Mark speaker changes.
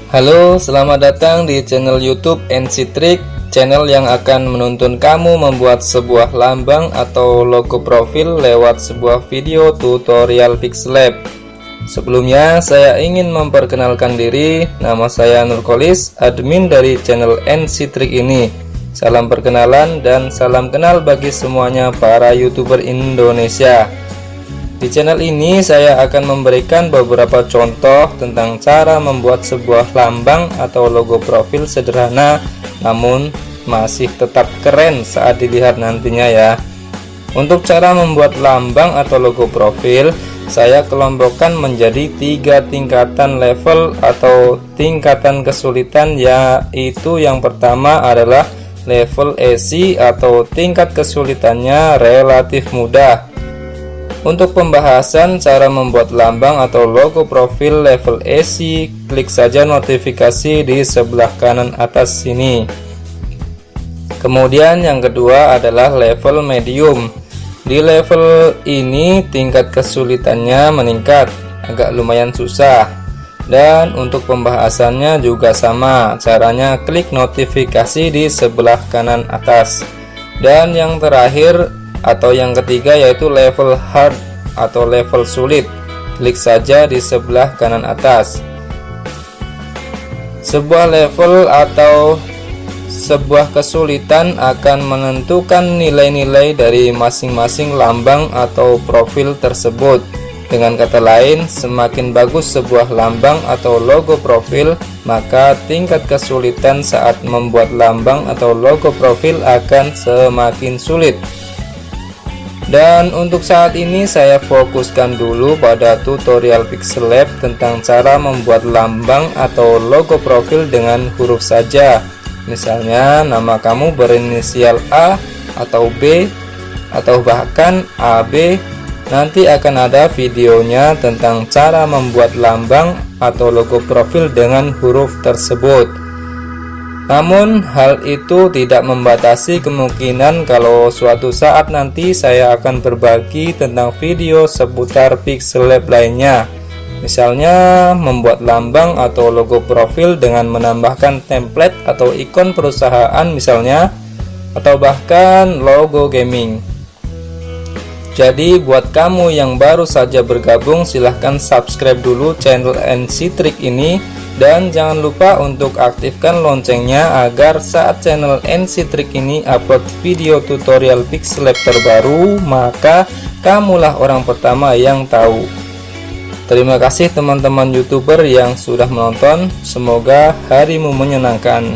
Speaker 1: Halo, selamat datang di channel YouTube NC Trick, channel yang akan menuntun kamu membuat sebuah lambang atau logo profil lewat sebuah video tutorial Pixellab. Sebelumnya, saya ingin memperkenalkan diri. Nama saya Nurkolis, admin dari channel NC Trick ini. Salam perkenalan dan salam kenal bagi semuanya para YouTuber Indonesia. Di channel ini saya akan memberikan beberapa contoh tentang cara membuat sebuah lambang atau logo profil sederhana namun masih tetap keren saat dilihat nantinya ya. Untuk cara membuat lambang atau logo profil, saya kelompokkan menjadi 3 tingkatan level atau tingkatan kesulitan, yaitu yang pertama adalah level easy atau tingkat kesulitannya relatif mudah. Untuk pembahasan cara membuat lambang atau logo profil level easy, klik saja notifikasi di sebelah kanan atas sini. Kemudian yang kedua adalah level medium. Di level ini tingkat kesulitannya meningkat, agak lumayan susah. Dan untuk pembahasannya juga sama, caranya klik notifikasi di sebelah kanan atas. Dan yang terakhir atau yang ketiga yaitu level hard atau level sulit, klik saja di sebelah kanan atas. Sebuah level atau sebuah kesulitan akan menentukan nilai-nilai dari masing-masing lambang atau profil tersebut. Dengan kata lain, semakin bagus sebuah lambang atau logo profil, maka tingkat kesulitan saat membuat lambang atau logo profil akan semakin sulit. Dan untuk saat ini saya fokuskan dulu pada tutorial Pixellab tentang cara membuat lambang atau logo profil dengan huruf saja. Misalnya nama kamu berinisial A atau B atau bahkan AB. Nanti akan ada videonya tentang cara membuat lambang atau logo profil dengan huruf tersebut. Namun hal itu tidak membatasi kemungkinan kalau suatu saat nanti saya akan berbagi tentang video seputar Pixellab lainnya. Misalnya membuat lambang atau logo profil dengan menambahkan template atau ikon perusahaan misalnya, atau bahkan logo gaming. Jadi buat kamu yang baru saja bergabung, silahkan subscribe dulu channel NC Trick ini. Dan jangan lupa untuk aktifkan loncengnya agar saat channel NC Trick ini upload video tutorial Pixellab terbaru, maka kamulah orang pertama yang tahu. Terima kasih teman-teman YouTuber yang sudah menonton. Semoga harimu menyenangkan.